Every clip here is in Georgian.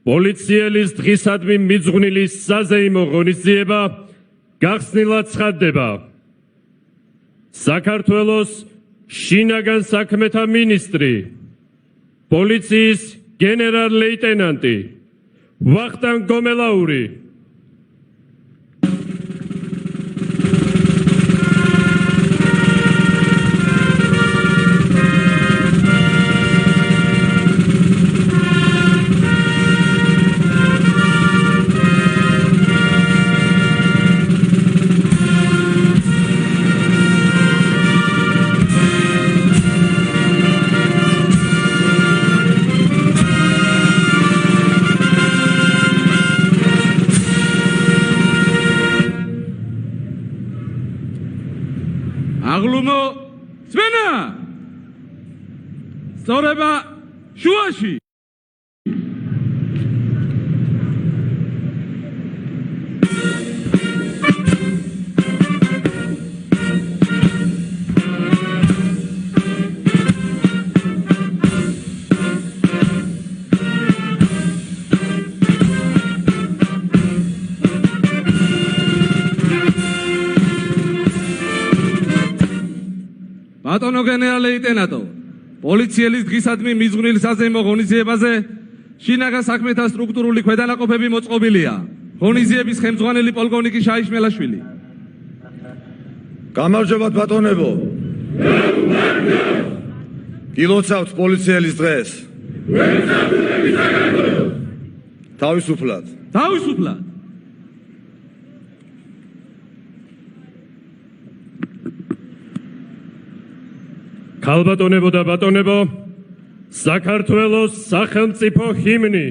პოლიციელის დღისადმი მიძღვნილი საზეიმო ღონისძიება გახსნილად ცხადდება. საქართველოს შინაგან საქმეთა მინისტრი, პოლიციის გენერალ-ლეიტენანტი ვახტანგ გომელაური. აღლუმო ძვენა სწორება შუაში ბატონო გენერალ-ლეიტენანტო, პოლიციელის დღისადმი მიძღვნილ საზეიმო ღონისძიებაზე შინაგან საქმეთა სტრუქტურული ქვედანაყოფები მოწყობილია. ღონისძიების ხელმძღვანელი პოლკოვნიკი შაიშ მელაშვილი. გამარჯობათ ბატონებო. გილოცავთ პოლიციელის დღეს. თავისუფლად. თავისუფლად. ქალბატონებო და ბატონებო, საქართველოს სახელმწიფო ჰიმნი.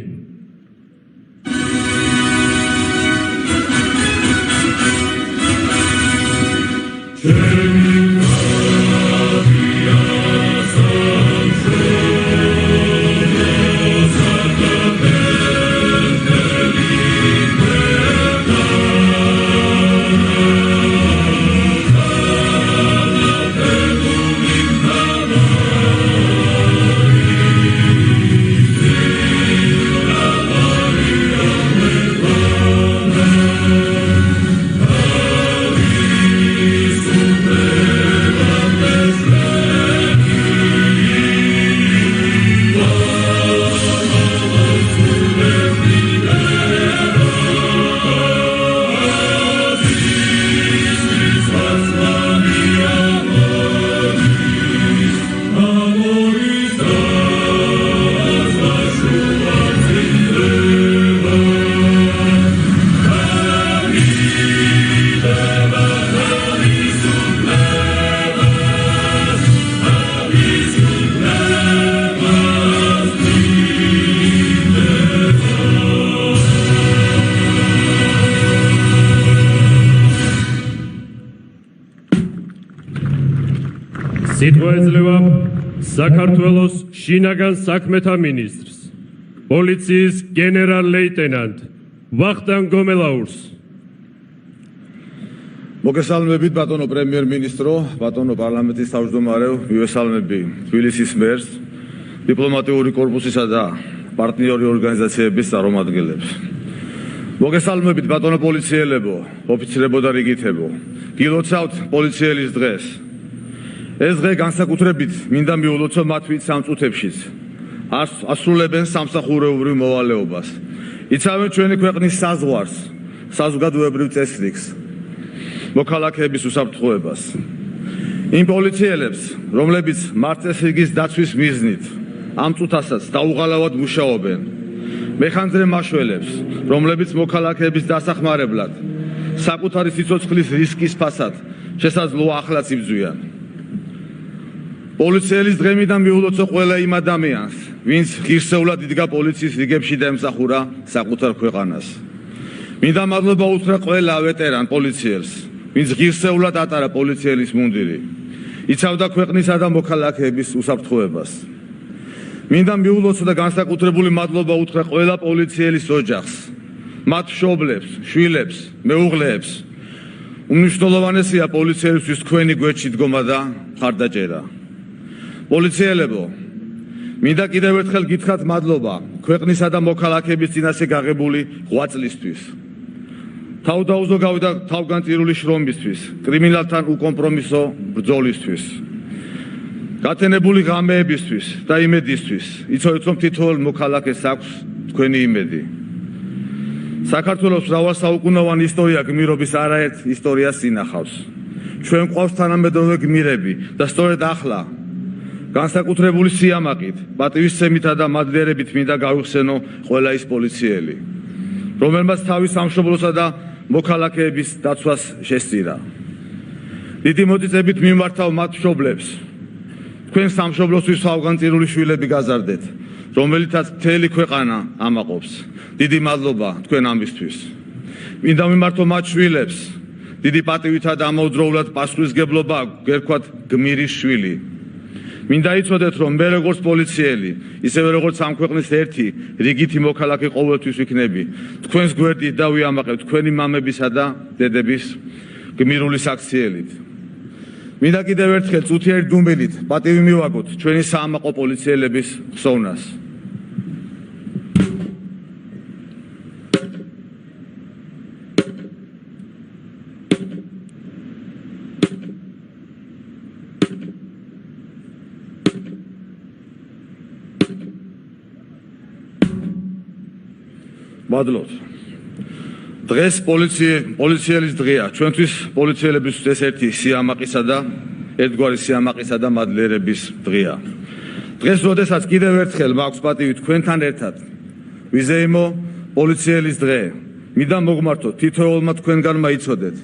სიტყვა ეძლევა საქართველოს შინაგან საქმეთა მინისტრს, პოლიციის გენერალ-ლეიტენანტ ვახტანგ გომელაურს. მოგესალმებით ბატონო პრემიერ-მინისტრო, ბატონო პარლამენტის თავმჯდომარეო, მივესალმები თბილისის მერს, დიპლომატიური კორპუსისა და პარტნიორი ორგანიზაციების წარმომადგენლებს. მოგესალმებით ბატონო პოლიციელებო, ოფიცრებო და რიგითებო, გილოცავთ პოლიციელის დღეს. ეს დღე განსაკუთრებით მინდა მიულოცო მათ ვინც ამ წუთებშიც ასრულებენ სამსახურეობრივ მოვალეობას. იცავენ ჩვენი ქვეყნის საზღვარს, საზოგადოებრივ წესრიგს, მოქალაქეების უსაფრთხოებას. იმ პოლიციელებს, რომლებიც მართლწესრიგის დაცვის მიზნით ამ წუთასაც დაუღალავად მუშაობენ, მეხანძრე მაშველებს, რომლებიც მოქალაქეების დასახმარებლად საკუთარი სიცოცხლის რისკის ფასად შესაძლოა ახლაც იბრძვიან. პოლიციელის დღემიდან მიულოცო ყველა იმ ადამიანს, ვინც ღირსეულად იდგა პოლიციის რიგებში და ემსახურა საკუთარ ქვეყანას. მინდა მადლობა უთხრა ყველა ვეტერან პოლიციელს, ვინც ღირსეულად ატარა პოლიციელის მუნდირი, იცავდა ქვეყნისა და მოქალაქეების უსაფრთხოებას. მინდა მიულოცო და განსაკუთრებული მადლობა უთხრა ყველა პოლიციელის ოჯახს, მათ მშობლებს, შვილებს, მეუღლეებს. უმნიშვნელოვანესია პოლიციელისთვის თქვენი გვერდში დგომა და მხარდაჭერა. პოლიციელებო, მინდა კიდევ ერთხელ გითხრათ მადლობა ქვეყნისა და მოქალაქეების წინაშე გაღებული 8 წლისთვის. თავდაუზო გავიდა თავგანწირული შრომისთვის, კრიმინალთან უკომპრომისო ბრძოლისთვის. გათენებული ღამეებისთვის და იმედისთვის, იცოდეთ რომ თითოეულ მოქალაქეს აქვს თქვენი იმედი. საქართველოს მრავალსაუკუნოვანი ისტორია გმირობის არაერთ ისტორიას ინახავს. ჩვენ გვყავს თანამედროვე გმირები და სწორედ ახლა განსაკუთრებული სიამაყით, პატივისცემითა და მადლიერებით მინდა გავიხსენო ყველა ის პოლიციელი, რომელმაც თავის სამშობლოსა და მოქალაქეების დაცვას შესწირა. დიდი მოტივებით მიმართავ მათ მშობლებს. თქვენ სამშობლოსთვის თავგანწირული შვილები გაზარდეთ, რომელიცაც მთელი ქვეყანა ამაყობს. დიდი მადლობა თქვენ ამისთვის. მინდა მიმართო მათ შვილებს, დიდი პატივითა და ამავდროულად პასუხისმგებლობა გერქვათ გმირის შვილი. მინდა იცოდეთ, რომ მე როგორც პოლიციელი, ისევე როგორც ამ ქვეყნის ერთი რიგითი მოქალაქე ყოველთვის ვიქნები თქვენს გვერდით და ვიამაყებ თქვენი მამებისა და დედების გმირული საქციელით. მინდა კიდევ ერთხელ წუთიერი დუმილით პატივი მივაგოთ ჩვენი საამაყო პოლიციელების ხსოვნას. მადლობთ. დღეს პოლიციელის დღეა. ჩვენთვის პოლიციელების ეს ერთი სიამაყისა და ერთგვარი სიამაყისა და მადლიერების დღეა. დღეს, როდესაც კიდევ ერთხელ მაქვს პატივი თქვენთან ერთად ვიზეიმო პოლიციელის დღე, მინდა მოგმართოთ თითოეულმა თქვენგანმა იცოდეთ,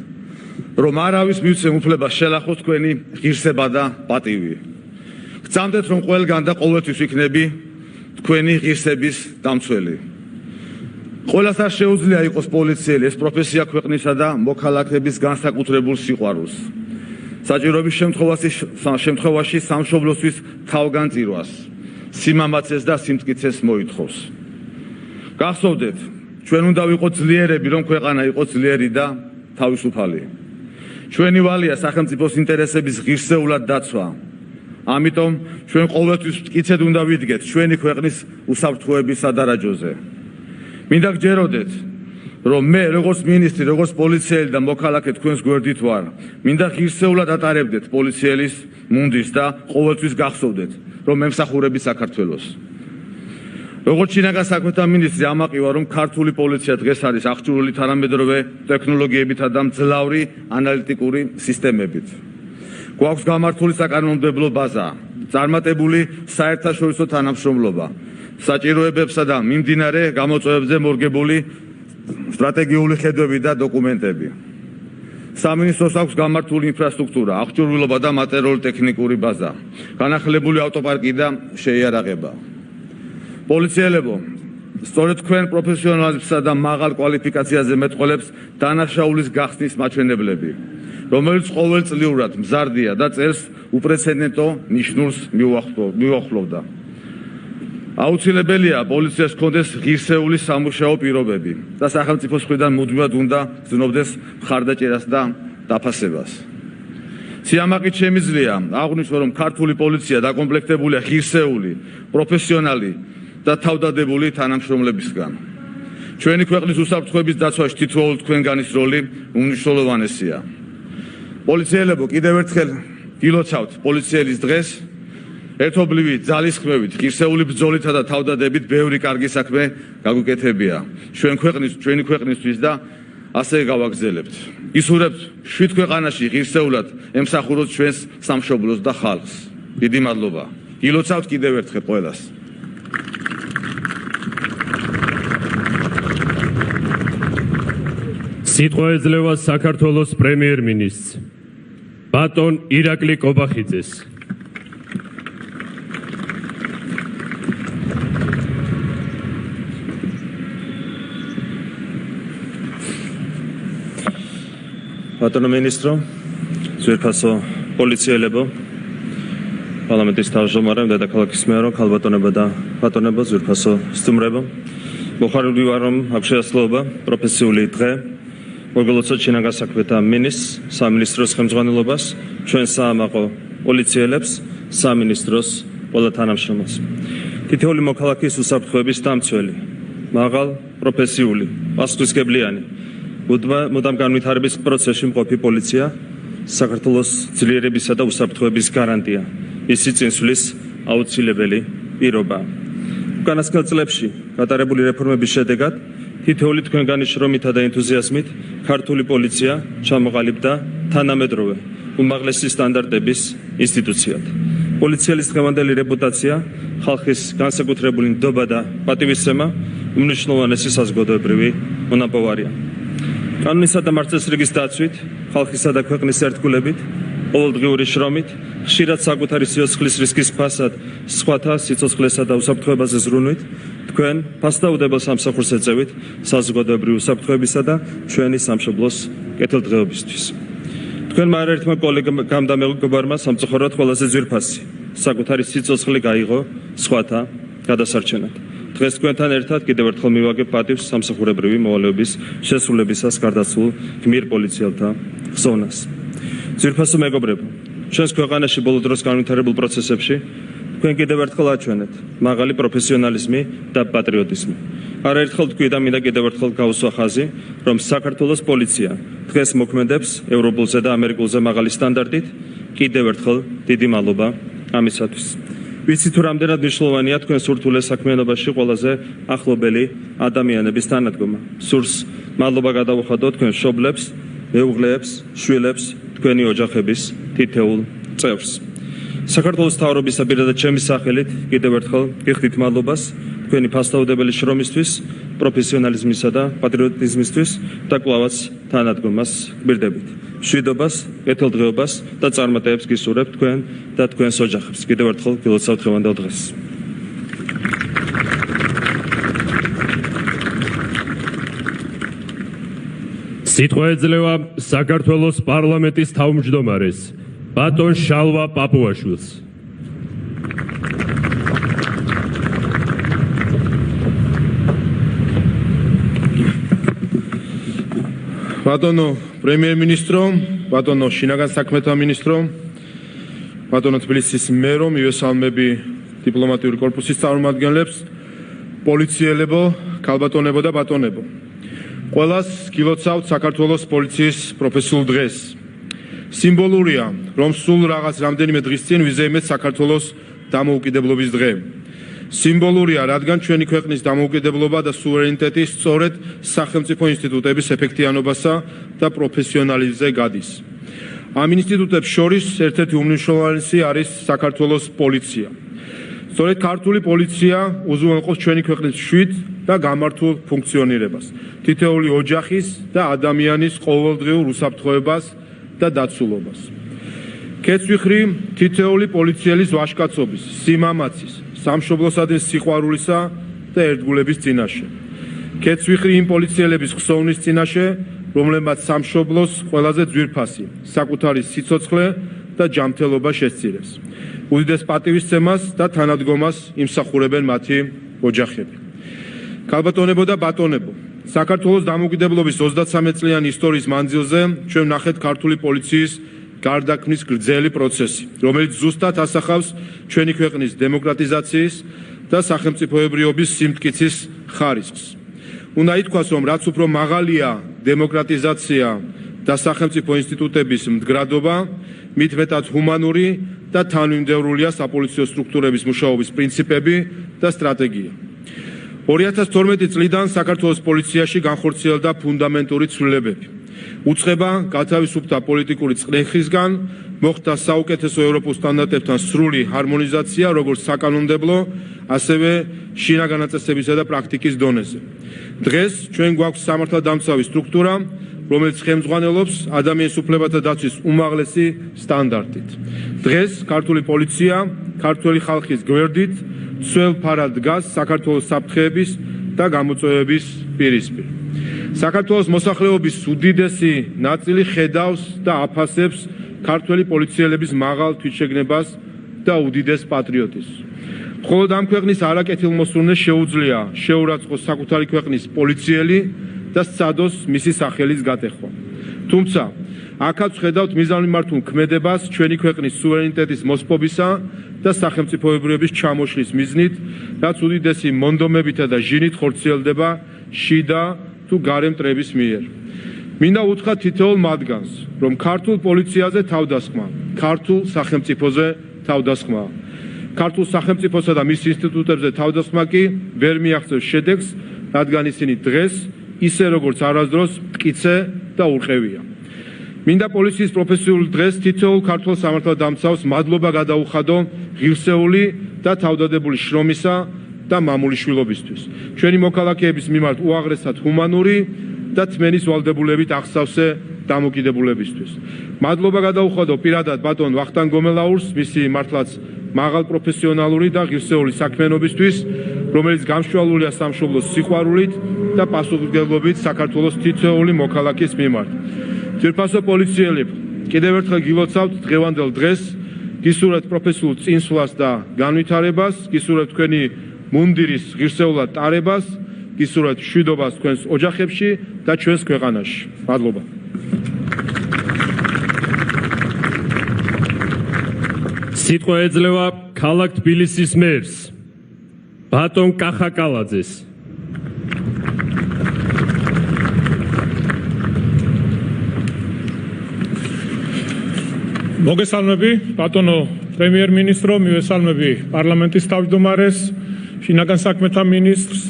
რომ არავის მივცემ უფლებას შელახოს თქვენი ღირსება და პატივი. გწამდეთ, რომ ყველგან და ყოველთვის ვიქნები თქვენი ღირსების დამცველი. ყველას არ შეუძლია იყოს პოლიციელი, ეს პროფესია ქვეყნისა და მოქალაქეების განსაკუთრებულ სიყვარულს, საჭიროების შემთხვევაში სამშობლოსთვის თავგანწირვას, სიმამაცეს და სიმტკიცეს მოითხოვს. გახსოვდეთ, ჩვენ უნდა ვიყოთ ძლიერები, რომ ქვეყანა იყოს ძლიერი და თავისუფალი. ჩვენი ვალია სახელმწიფოს ინტერესების ღირსეულად დაცვა. ამიტომ ჩვენ ყოველთვის მტკიცედ უნდა ვიდგეთ ჩვენი ქვეყნის უსაფრთხოების სადარაჯოზე. მინდა გჯეროდეთ, რომ მე როგორც მინისტრი, როგორც პოლიციელი და მოქალაქე თქვენს გვერდით ვარ. მინდა ღირსეულად ატარებდეთ პოლიციელის მუნდირს და ყოველთვის გახსოვდეთ, რომ ემსახურებით საქართველოს. როგორც შინაგან საქმეთა მინისტრი ამაყი ვარ, რომ ქართული პოლიცია დღეს არის აღჭურვილი თანამედროვე ტექნოლოგიებითა და მძლავრი ანალიტიკური სისტემებით. გვაქვს გამართული საკანონმდებლო ბაზა, წარმატებული საერთაშორისო თანამშრომლობა, საჭიროებებსა და მიმდინარე გამოწვევებზე მორგებული სტრატეგიული ხედვები და დოკუმენტები. სამინისტროს აქვს გამართული ინფრასტრუქტურა, აღჭურვილობა და მატერიალურ-ტექნიკური ბაზა, განახლებული ავტოპარკი და შეიარაღება. პოლიციელებო, სწორედ თქვენ პროფესიონალიზმსა და მაღალ კვალიფიკაციაზე მეტყველებს დანაშაულის გახსნის მაჩვენებლები, რომელიც ყოველწლიურად მზარდია და წელს უპრეცედენტო ნიშნულს მიუახლოვდა. აუცილებელია პოლიციას ჰქონდეს ღირსეული სამუშაო პირობები და სახელმწიფოს მხრიდან მუდმივად უნდა გრძნობდეს მხარდაჭერას და დაფასებას. სიამაყით შემიძლია აღვნიშნო, რომ ქართული პოლიცია დაკომპლექტებულია ღირსეული, პროფესიონალი და თავდადებული თანამშრომლებისგან. ჩვენი ქვეყნის უსაფრთხოების დაცვაში თითოეულ თქვენგანის როლი უმნიშვნელოვანესია. პოლიციელებო, კიდევ ერთხელ გილოცავთ პოლიციელის დღეს. ერთობლივი ძალისხმევით, ღირსეული ბრძოლითა და თავდადებით ბევრი კარგი საქმე გაგვიკეთებია ჩვენი ქვეყნისთვის და ასე გავაგრძელებთ. ისურვებთ 7 ქვეყანაში ღირსეულად ემსახუროთ ჩვენს სამშობლოს და ხალხს. დიდი მადლობა. გილოცავთ კიდევ ერთხელ ყველას. სიტყვა ეძლევა საქართველოს პრემიერ-მინისტრს ბატონ ირაკლი კობახიძეს. ბატონო მინისტრო, ძვირფასო პოლიციელებო, პარლამენტის თავმჯდომარე, დედაქალაქის მერო, ქალბატონებო და ბატონებო, ძვირფასო სტუმრებო, მოხარული ვარ, რომ აქ შეასრულება პროფესიული დღე, მოგელოცოთ შინაგან საქმეთა მინისტრს, სამინისტროს ხელმძღვანელობას, ჩვენ საამაყო პოლიციელებს, სამინისტროს ყველა თანამშრომელს. თითოეული მოქალაქის უსაფრთხოების დამცველი, მაღალ პროფესიული, პასუხისმგებლიანი, მუდამ განვითარების პროცესში მყოფი პოლიცია საქართველოს ძლიერებისა და უსაფრთხოების გარანტია, ისი წინსვლის აუცილებელი პირობაა. უკანასკნელ წლებში გატარებული რეფორმების შედეგად თითოეული თქვენგანი შრომითა და ენთუზიაზმით ქართული პოლიცია ჩამოყალიბდა თანამედროვე უმაღლესი სტანდარტების ინსტიტუციად. პოლიციელის დღევანდელი რეპუტაცია, ხალხის განსაკუთრებული ნდობა და პატივისცემა უმნიშვნელოვანესი საზოგადოებრივი მონაპოვარია. კანონისა და მართლმსაჯულების დაცვით, ხალხისა და ქვეყნის ერთგულებით, ყოველდღიური შრომით, ხშირად საკუთარი სიცოცხლის რისკის ფასად, სხვათა სიცოცხლესა და უსაფრთხოებაზე ზრუნვით, თქვენ ფასდაუდებელ სამსახურს ეწევით საზოგადოებრივი უსაფრთხოებისა და ჩვენი სამშობლოს კეთილდღეობისთვის. თქვენმა არაერთმა კოლეგამ და მეგობრებმა სამწუხაროდ ყველაზე ძვირფასი საკუთარი სიცოცხლე გაიღო სხვათა გადასარჩენად. დღეს თქვენთან ერთად კიდევ ერთხელ მივაგებ პატივს სამსახურებრივი მოვალეობის შესრულებისას გარდაცულ გმირ პოლიციელთა ხსოვნას. ძვირფასო მეგობრებო, ჩვენს ქვეყანაში ბოლო დროს განვითარებულ პროცესებში თქვენ კიდევ ერთხელ აჩვენეთ მაღალი პროფესიონალიზმი და პატრიოტიზმი. არაერთხელ თქვი და მინდა კიდევ ერთხელ გავუსვა ხაზი, რომ საქართველოს პოლიცია დღეს მოქმედებს ევროპულზე და ამერიკულზე მაღალი სტანდარტით. კიდევ ერთხელ დიდი მადლობა ამისათვის. ვიცით თუ რამდენად მნიშვნელოვანია თქვენ სურთულეს საქმიანობაში ყველაზე ახლობელი ადამიანების თანადგომა. სურს მადლობა გადავუხადოთ თქვენ მშობლებს, მეუღლეებს, შვილებს, თქვენი ოჯახების თითოეულ წევრს. საქართველოს მთავრობისა პირადად ჩემი სახელით კიდევ ერთხელ გიხდით მადლობას თქვენი ფასდაუდებელი შრომისთვის, პროფესიონალიზმისა და პატრიოტიზმისთვის და კვლავაც თანადგომას გვირდებით. მშვიდობას, კეთილდღეობას და წარმატებებს გისურვებთ თქვენ და თქვენს ოჯახებს. კიდევ ერთხელ გილოცავთ დღევანდელ დღეს. სიტყვა ეძლევა საქართველოს პარლამენტის თავმჯდომარეს ბატონ შალვა პაპუაშვილს. ბატონო პრემიერ-მინისტრო, ბატონო შინაგან საქმეთა მინისტრო, ბატონო თბილისის მერო, მივესალმები დიპლომატიური კორპუსის წარმომადგენლებს, პოლიციელებო, ქალბატონებო და ბატონებო. ყველას გილოცავთ საქართველოს პოლიციის პროფესიულ დღეს. სიმბოლურია, რომ სულ რაღაც რამდენიმე დღის წინ ვიზეიმეთ საქართველოს დამოუკიდებლობის დღე. სიმბოლურია, რადგან ჩვენი ქვეყნის დამოუკიდებლობა და სუვერენიტეტი სწორედ სახელმწიფო ინსტიტუტების ეფექტიანობასა და პროფესიონალიზმზე გადის. ამ ინსტიტუტებს შორის ერთ-ერთი უმნიშვნელოვანესი არის საქართველოს პოლიცია. სწორედ ქართული პოლიცია უზრუნველყოფს ჩვენი ქვეყნის მშვიდ და გამართულ ფუნქციონირებას, თითოეული ოჯახის და ადამიანის ყოველდღიურ უსაფრთხოებას და დაცულობას. კეცვიხრი თითოეული პოლიციელის ვაჟკაცობის, სიმამაცის, სამშობლოსადმი სიყვარულისა და ერთგულების წინაშე. კეცვიხრი იმ პოლიციელების ხსოვნის წინაშე, რომლებმაც სამშობლოს ყველაზე ძვირფასი, საკუთარი სიცოცხლე და ჯანმრთელობა შესწირეს. უდიდეს პატივისცემას და თანადგომას იმსახურებენ მათი ოჯახები. ქალბატონებო და ბატონებო, საქართველოს დამოუკიდებლობის 33 წლიანი ისტორიის მანძილზე ჩვენ ვნახეთ ქართული პოლიციის გარდაქმნის გრძელი პროცესი, რომელიც ზუსტად ასახავს ჩვენი ქვეყნის დემოკრატიზაციის და სახელმწიფოებრიობის სიმტკიცის ხარისხს. უნდა ითქვას, რომ რაც უფრო მაღალია დემოკრატიზაცია და სახელმწიფო ინსტიტუტების მდგრადობა, მით მეტად ჰუმანური და თანმიმდევრულია საპოლიციო სტრუქტურების მუშაობის პრინციპები და სტრატეგია. 2012 წლიდან საქართველოს პოლიციაში განხორციელდა ფუნდამენტური ცვლილებები. უწყება გათავისუფლდა პოლიტიკური წყნეხისგან, მოხდა საუკეთესო ევროპულ სტანდარტებთან სრული ჰარმონიზაცია, როგორც საკანონმდებლო, ასევე შინაგან ნაწესებისა და პრაქტიკის დონეზე. დღეს ჩვენ გვაქვს სამართალდამცავი სტრუქტურა, რომელიც ხელმძღვანელობს ადამიანის უფლებათა დაცვის უმაღლესი სტანდარტით. დღეს ქართული პოლიცია ქართველი ხალხის გვერდით ძველ ფარად დგას საქართველოს საფრთხეების და გამოწვევების პირისპირ. საქართველოს მოსახლეობის უდიდესი ნაწილი ხედავს და აფასებს ქართველი პოლიციელების მაღალ თვითშეგნებას და უდიდეს პატრიოტიზმს. მხოლოდ ამ ქვეყნის არაკეთილმოსურნეს შეუძლია შეურაცხყოს საკუთარი ქვეყნის პოლიციელი და სცადოს მისი სახელის გატეხვა. თუმცა აქაც ხედავთ მიზანმიმართულ ქმედებას ჩვენი ქვეყნის სუვერენიტეტის მოსპობისა და სახელმწიფოებრიობის ჩამოშლის მიზნით, რაც უდიდესი მონდომებითა და ჟინით ხორციელდება შიდა თუ გარე მტრების მიერ. მინდა უთხრა თითოეულ მათგანს, რომ ქართულ პოლიციაზე თავდასხმა, ქართულ სახელმწიფოზე თავდასხმა. ქართულ სახელმწიფოსა და მის ინსტიტუტებზე თავდასხმა კი ვერ მიაღწევს შედეგს, რადგან ისინი დღეს ისე როგორც არასდროს მტკიცე და ურყევია. მინდა პოლიციის პროფესიული დღეს თითოეულ ქართულ სამართალდამცავს მადლობა გადაუხადო ღირსეული და თავდადებული შრომისა და მამულიშვილობისთვის. ჩვენი მოქალაქეების მიმართ უაღრესად ჰუმანური და თმენის ვალდებულებით აღსავსე დამოკიდებულებისთვის. მადლობა გადაუხადო პირადად ბატონ ვახტანგ გომელაურს მისი მართლაც მაღალ პროფესიონალური და ღირსეული საქმიანობისთვის, რომელიც გამშვალულია სამშობლოს სიყვარულით და პასუხისმგებლობით საქართველოს თითოეული მოქალაქის მიმართ. ძვირფასო პოლიციელებ, კიდევ ერთხელ გილოცავთ დღევანდელ დღეს, გისურვებთ პროფესიულ წინსვლას და განვითარებას, გისურვებთ თქვენი მუნდირის ღირსეულად ტარებას, გისურვებთ მშვიდობას თქვენს ოჯახებში და ჩვენს ქვეყანაში. მადლობა. სიტყვა ეძლევა ქალაქ თბილისის მერს ბატონ კახაკალაძეს. მოგესალმები, ბატონო პრემიერ-მინისტრო, მივესალმები პარლამენტის თავმჯდომარეს, შინაგან საქმეთა მინისტრს,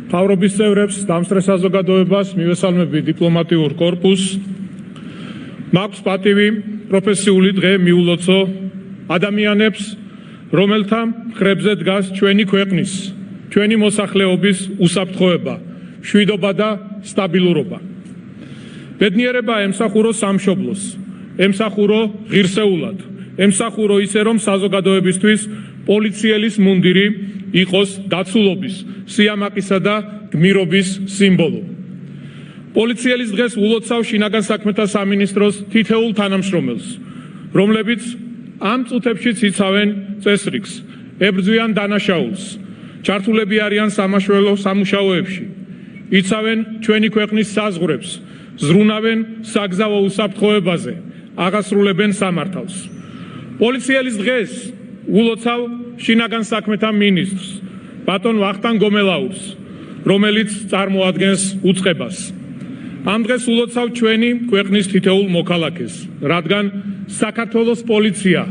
მთავრობის წევრებს, დამსწრე საზოგადოებას, მივესალმები დიპლომატიურ კორპუსს. მაქვს პატივი პროფესიული დღე მიულოცო ადამიანებს, რომელთა მხრებზე დგას ჩვენი ქვეყნის, ჩვენი მოსახლეობის უსაფრთხოება, მშვიდობა და სტაბილურობა. ბედნიერება ემსახურო სამშობლოს, ემსახურო ღირსეულად, ემსახურო ისე რომ საზოგადოებისთვის პოლიციელის მუნდირი იყოს დაცულობის, სიამაყისა და გმირობის სიმბოლო. პოლიციელის დღეს ულოცავ შინაგან საქმეთა სამინისტროს თითოეულ თანამშრომელს, რომლებიც ამ წუთებშიც იცავენ წესრიგს, ებრძვიან დანაშაულს, ჩართულები არიან სამუშაოებში, იცავენ ჩვენი ქვეყნის საზღვრებს, ზრუნავენ საგზაო უსაფრთხოებაზე, აღასრულებენ სამართალს. პოლიციელის დღეს ულოცავ შინაგან საქმეთა მინისტრს, ბატონ ვახტანგ გომელაურს, რომელიც წარმოადგენს უწყებას. ამ დღეს ულოცავ ჩვენი ქვეყნის თითოეულ მოქალაქეს, რადგან საქართველოს პოლიცია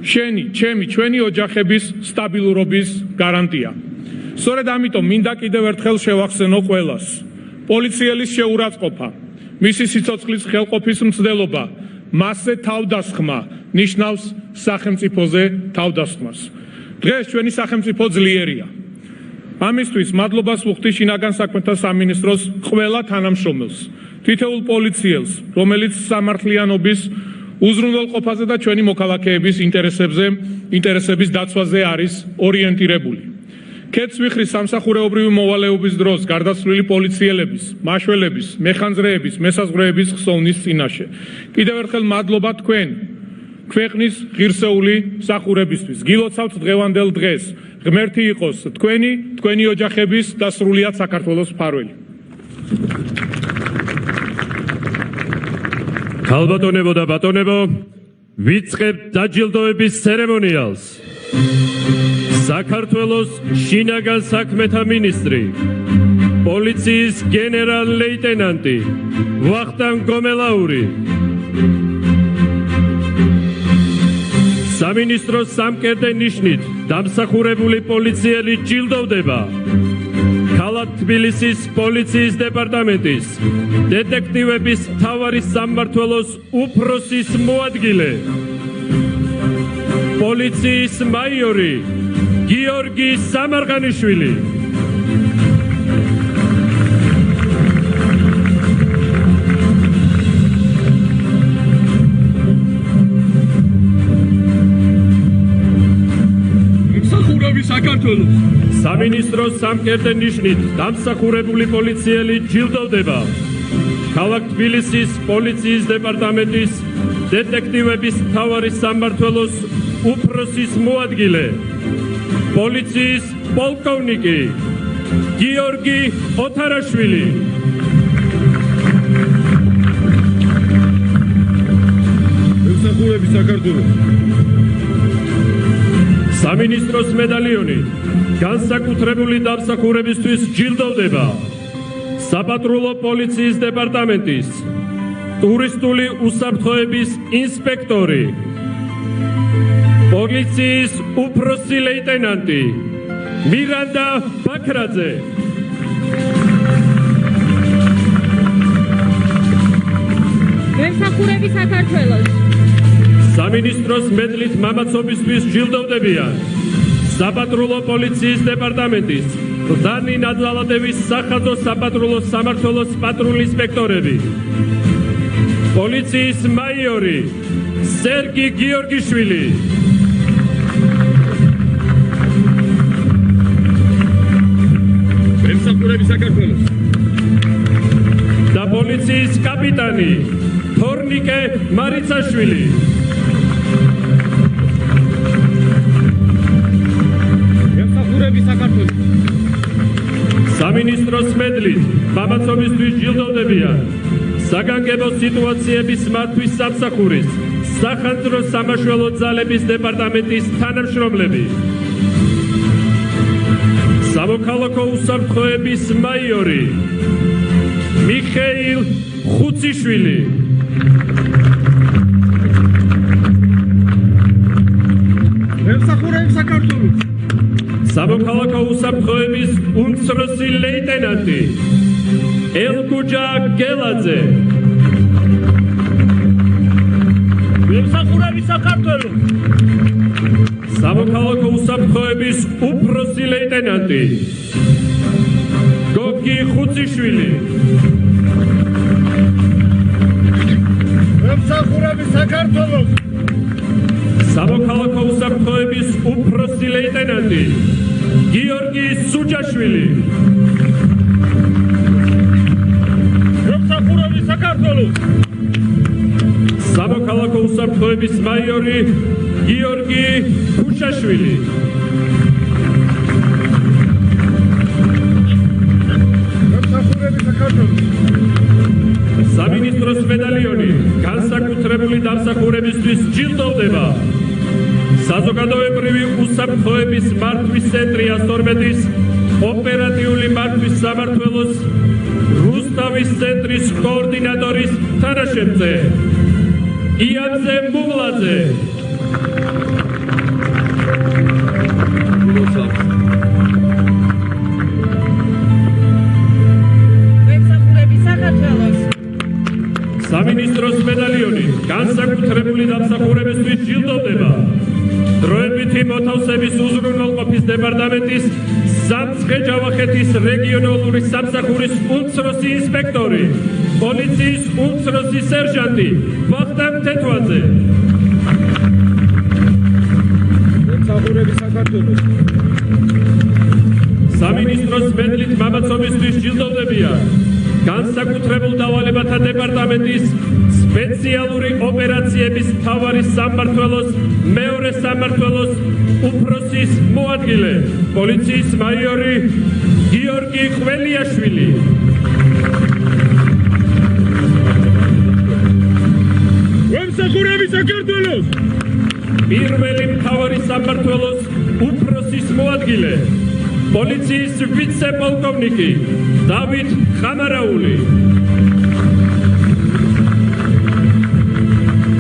შენი, ჩემი, ჩვენი ოჯახების სტაბილურობის გარანტია. სწორედ ამიტომ მინდა კიდევ ერთხელ შევახსენო ყველას. პოლიციელის შეურაცხყოფა, მისი სიცოცხლის ხელყოფის მცდელობა, მასზე თავდასხმა ნიშნავს სახელმწიფოზე თავდასხმას. დღეს ჩვენი სახელმწიფო ძლიერია. ამისთვის მადლობას ვუხდი შინაგან საქმეთა სამინისტროს ყველა თანამშრომელს, თითოეულ პოლიციელს, რომელიც სამართლიანობის უზრუნველყოფაზე და ჩვენი მოქალაქეების ინტერესების დაცვაზე არის ორიენტირებული. ქეთს ვიხრი სამსახურეობრივი მოვალეობის დროს გარდაცვლილი პოლიციელების, მაშველების, მეხანძრეების, მესაზღვრეების ხსოვნის წინაშე. კიდევ ერთხელ მადლობა თქვენ ქვეყნის ღირსეული მსახურებისთვის. გილოცავთ დღევანდელ დღეს. ღმერთი იყოს თქვენი ოჯახების და სრულიად საქართველოს მფარველი. ქალბატონებო და ბატონებო, ვიწყებთ დაჯილდოების ცერემონიალს. საქართველოს შინაგან საქმეთა მინისტრი, პოლიციის გენერალ-ლეიტენანტი ვახტანგ გომელაური, სამინისტროს სამკერდე ნიშნით დამსახურებული პოლიციელი ჯილდოვდება ქალაქ თბილისის პოლიციის დეპარტამენტის დეტექტივების მთავარი სამმართველოს უფროსის მოადგილე, პოლიციის მაიორი გიორგი სამარღანიშვილი. სამინისტროს სამკერდე ნიშნით დამსახურებული პოლიციელი ჯილდოვდება ქალაქ თბილისის პოლიციის დეპარტამენტის დეტექტივების მთავარი სამმართველოს უფროსის მოადგილე, პოლიციის პოლკოვნიკი გიორგი ოთარაშვილი. მომსახურების საქართველოს. სამინისტროს მედალიონი განსაკუთრებული დამსახურებისთვის ჯილდოვდება საპატრულო პოლიციის დეპარტამენტის ტურისტული უსაფრთხოების ინსპექტორი, პოლიციის უფროსი ლეიტენანტი მირანდა ბაქრაძე. მემსახურები საქართველოს. სამინისტროს მედლით მამაცობისთვის ჯილდოვდებიან საპატრულო პოლიციის დეპარტამენტის მდანი ნადლალადების სახაზო საპატრულო სამმართველოს პატრული ინსპექტორები, პოლიციის მაიორი სერგი გიორგიშვილი, მემსახურები საქართველოს. და პოლიციის კაპიტანი თორნიკე მარიცაშვილი. მემსახურები საქართველოს. სამინისტროს მედლით მამაცობისთვის ჯილდოვდებიან საგანგებო სიტუაციების მართვის სამსახურის სახანძრო სამაშველო ძალების დეპარტამენტის თანამშრომლები, სამოქალაქო უსაფრთხოების მაიორი მიხეილ ხუციშვილი, მემსახურები საქართველოს. სამოქალაქო უსაფრთხოების უმცროსი ლეიტენანტი ელგუჯა გელაძე, მემსახურები საქართველოს. სამოქალაქო უსაფრთხოების უფროსი ლეიტენანტი გოგი ხუციშვილი, მემსახურები საქართველოს. სამოქალაქო უსაფრთხოების უფროსი ლეიტენანტი გიორგი სუჯაშვილი, მემსახურები საქართველოს. სამოქალაქო უსაფრთხოების მაიორი გიორგი ქუშაშვილი, მემსახურები საქართველოს. სამინისტროს მედალიონი განსაკუთრებული დამსახურებისთვის ჯილდოვდება საზოგადოებრივი უსაფრთხოების მართვის ცენტრი 112-ის ოპერატიული მართვის სამმართველოს რუსთავის ცენტრის კოორდინატორის თანაშემწე იანზე მუღლაძე. მემსახურები საქართველოს. სამინისტროს მედალიონი განსაკუთრებული დამსახურებისთვის ჯილდოვდება დროებითი მოთავსების უზრუნველყოფის დეპარტამენტის სამცხე-ჯავახეთის რეგიონალური სამსახურის უმცროსი ინსპექტორი, პოლიციის უმცროსი სერჟანტი ვახტანგ თეთვაძე. მემსახურები საქართველოს. სამინისტროს მედლით მამაცობისთვის ჯილდოვდებიან განსაკუთრებულ დავალებათა დეპარტამენტის სპეციალური ოპერაციების მთავარი სამმართველოს მეორე სამმართველოს უფროსის მოადგილე, პოლიციის მაიორი გიორგი ყველიაშვილი, მემსახურები საქართველოს. პირველი მთავარი სამმართველოს უფროსის მოადგილე, პოლიციის ვიცე-პოლკოვნიკი დავით ხამარაული,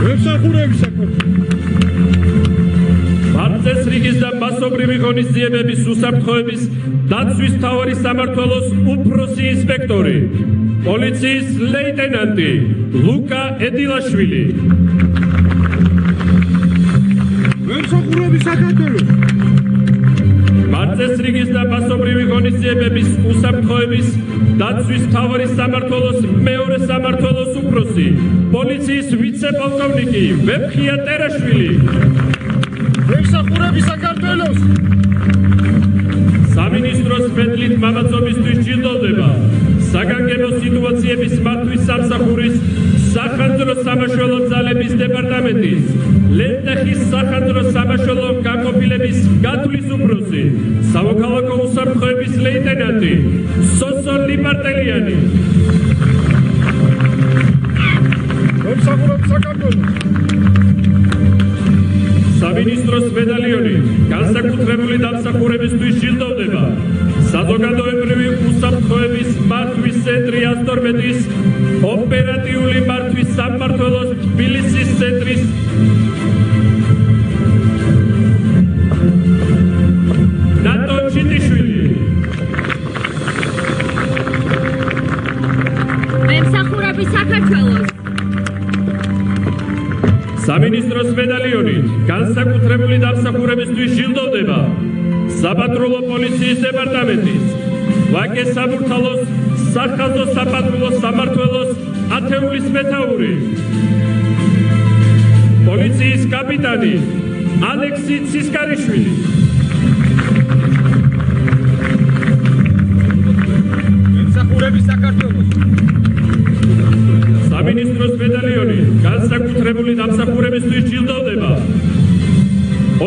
მემსახურები საქართველოს. მარტეს რიგის და მასობრივი ღონისძიებების უსაფრთხოების დაცვის მთავარი სამმართველოს უფროსი ინსპექტორი, პოლიციის ლეიტენანტი ლუკა ედილაშვილი, მემსახურები საქართველოს. მარტეს რიგის და მასობრივი ღონისძიებების უსაფრთხოების დაცვის მთავარი სამმართველოს მეორე სამმართველოს უფროსი, პოლიციის ვიცე-პოლკოვნიკი ვეფხია ტერაშვილი, მემსახურები საქართველოს. სამინისტროს მედლით მამაცობისთვის ჯილდოვდება საგანგებო სიტუაციების მართვის სამსახურის სახანძრო სამაშველო ძალების დეპარტამენტის ლენტეხის სახანძრო სამაშველო განყოფილების გათვლის უფროსი, სამოქალაქო უსაფრთხოების ლეიტენანტი სოსო ლიპარტელიანი, მემსახურები საქართველოს. სამინისტროს მედალიონი განსაკუთრებული დამსახურებისთვის ჯილდოვდება საზოგადოებრივი უსაფრთხოების მართვის ცენტრი 112-ის ოპერატიული მართვის სამმართველოს თბილისის ცენტრის ნატო ჩიტიშვილი მემსახურები საქართველოს სამინისტროს მედალიონით განსაკუთრებული დამსახურებისთვის ჯილდოვდება საპატრულო პოლიციის დეპარტამენტის ვაკე საბურთალოს სახაზო საპატრულო სამმართველოს ათეულის მეთაური პოლიციის კაპიტანი ალექსი ცისკარიშვილი მემსახურები საქართველოს სამინისტროს მედალიონი განსაკუთრებული დამსახურებისთვის ჯილდოვდება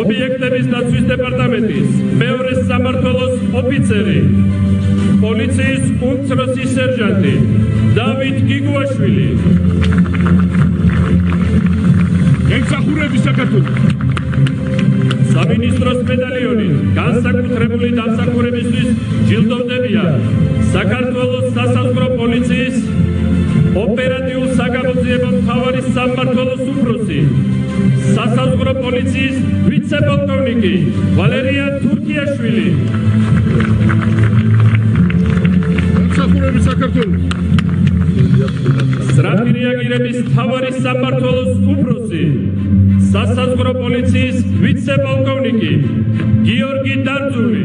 ობიექტების დაცვის დეპარტამენტის მეორე სამმართველოს ოფიცერი პოლიციის უმცროსი სერჟანტი დავით გიგუაშვილი მემსახურები საქართველოს სამინისტროს მედალიონი განსაკუთრებული დამსახურებისთვის ჯილდოვდებიან საქართველოს სასაზღვრო პოლიციის ოპერატიულ საგამოძიებო მთავარის სამმართველოს უფროსი სასაზღვრო პოლიციის ვიცე-პოლკოვნიკი ვალერია თურქიაშვილი მემსახურები საქართველოს სწრაფი რეაგირების მთავარის სამმართველოს უფროსი სასაზღვრო პოლიციის ვიცე-პოლკოვნიკი გიორგი დარძული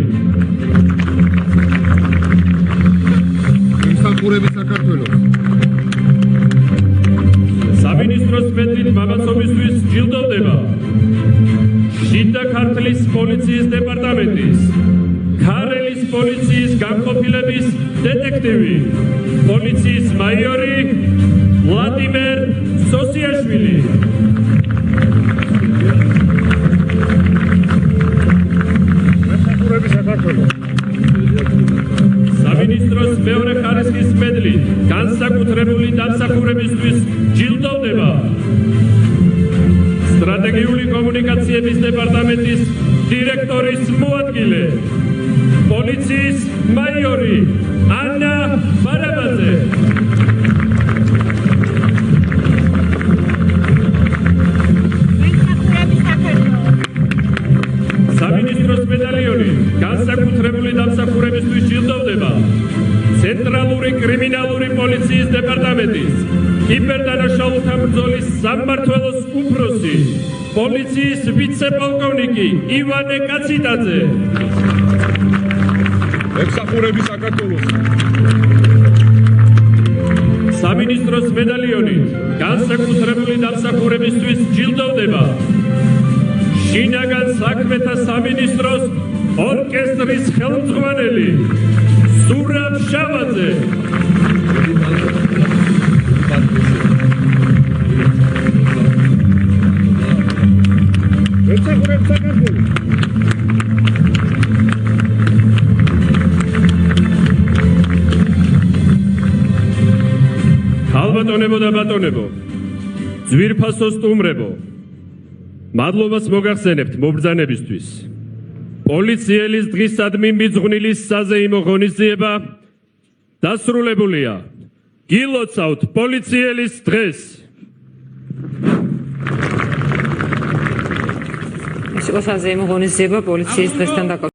მემსახურები საქართველოს სამინისტროს მედლით მამაცობისთვის ჯილდოვდება შიდა ქართლის პოლიციის დეპარტამენტის ქარელის პოლიციის განყოფილების დეტექტივი პოლიციის მაიორი ვლადიმერ სოსიაშვილი მემსახურები საქართველოს სამინისტროს მეორე ხარისხის მედლით განსაკუთრებული დამსახურებისთვის ჯილდოვდება სტრატეგიული კომუნიკაციების დეპარტამენტის დირექტორის მოადგილე პოლიციის მაიორი ანა ბარაბაძე სამინისტროს მედალიონი განსაკუთრებული დამსახურებისთვის ჯილდოვდება ცენტრალური კრიმინალური პოლიციის დეპარტამენტის კიბერდანაშაულთა ბრძოლის სამმართველოს უფროსი პოლიციის ვიცე-პოლკოვნიკი ივანე კაციტაძე მემსახურები საქართველოს სამინისტროს მედალიონით განსაკუთრებული დამსახურებისთვის ჯილდოვდება შინაგან საქმეთა სამინისტროს ორკესტრის ხელმძღვანელი სურაბ შავაძე მემსახურები საქართველოს ხალბატონებო და ბატონებო ძვირფასო სტუმრებო მადლობას მოგახსენებთ მობრძანებისთვის პოლიციელის დღისადმი მიძღვნილის საზეიმო ღონისძიება დასრულებულია გილოცავთ პოლიციელის დღეს ეს იყო საზეიმო ღონისძიება პოლიციის დღესთან დაკავშირებით.